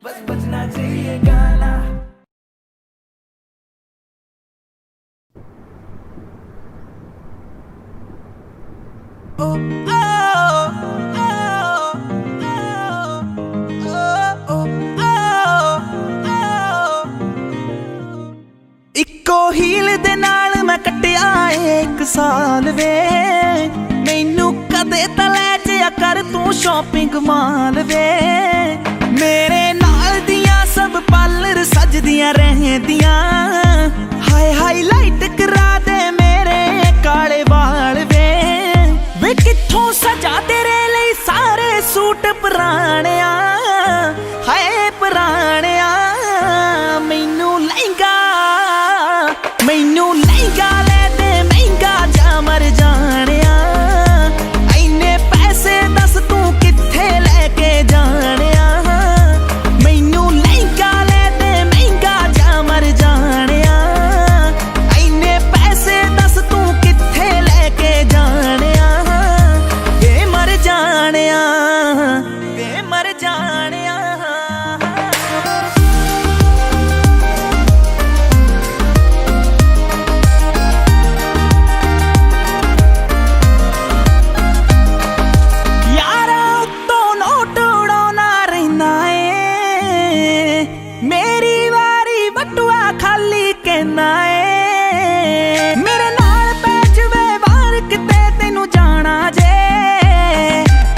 बस बजना चाहिए गाना। इक्को हील दे नाल मैं कट्टिया एक साल वे, मैनू कदे तां लै जाया कर तू शॉपिंग माल वे। मेरे नाल दियां सब पार्लर सजदियां रहंदियां, हाय हाईलाइट करा दे मेरे काले वाल वे। वे कित्थों सजा तेरे लई सारे सूट पुराणिया, हाय पुराणिया। मैनू लहंगा ले दे महंगा जा मर जानिया, इन्ने पैसे दस तू कित्थे लेके जानिया। मैनू लहंगा ले दे महंगा जा मर जानिया, इन्ने पैसे दस तू कित्थे लेके जानिया। वे मर जानिया, वे मर जानिया। मेरे नाल पै जवे वार किते तेनू जाना जे,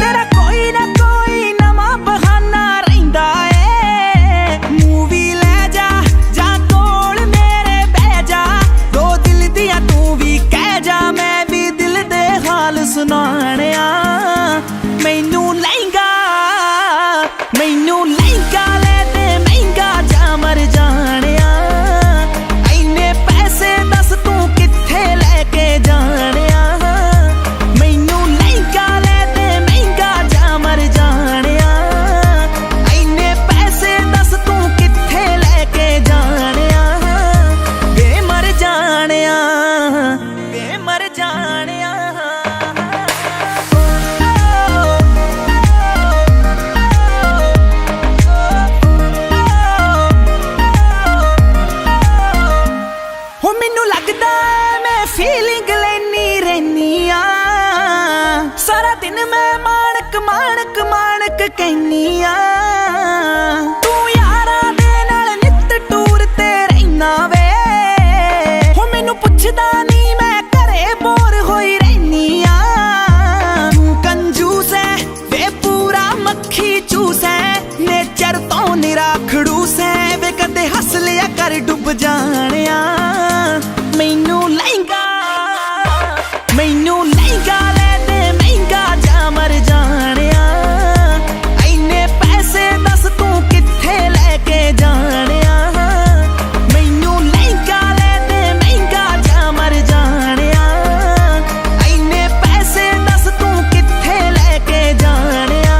तेरा कोई ना कोई नवा बहाना रहिंदा ए। मूवी ले जा कोल मेरे बह जा, दो दिल दिया तू भी कह जा, मैं भी दिल दे हाल सुनाणिया। मैनू लहंगा ले दे महंगा जा मर जानिया, इन्ने पैसे दस तू कित्थे लेके जानिया। मैनू लहंगा ले दे महंगा जा मर जानिया, इन्ने पैसे दस तू कित्थे लेके जानिया। वे मर जानिया, वे मर जानिया। फीलिंग लेनी रहनी आ, सारा दिन मैं माणक माणक माणक कहनी आ। तू यारा दे नाल नित टूर ते रहना वे, हो मैनू पुछदा नी मैं घरे बोर होई रहनी आ। तू कंजूस है वे पूरा मक्खी चूस है, नेचर तो निरा खड़ूस है, वे कदे हस लिया कर डुब जानिया। मैनू लहंगा ले दे महंगा जा मर जानिया, इन्ने पैसे दस तू कित्थे लेके जानिया। मैनू लहंगा ले दे महंगा जा मर जानिया, इन्ने पैसे दस तू कित्थे लेके जानिया।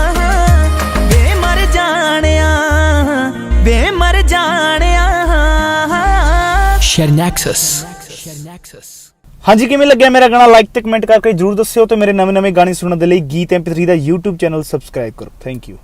वे मर जानिया, वे मर जानिया। शेयरनैक्सस। हाँ जी, किवें लग्गिया मेरा गाना? लाइक ते कमेंट करके जरूर दस्सिओ, ते मेरे नवे गाने सुनने दे लई गीत MP3 दा YouTube चैनल सबसक्राइब करो। Thank you.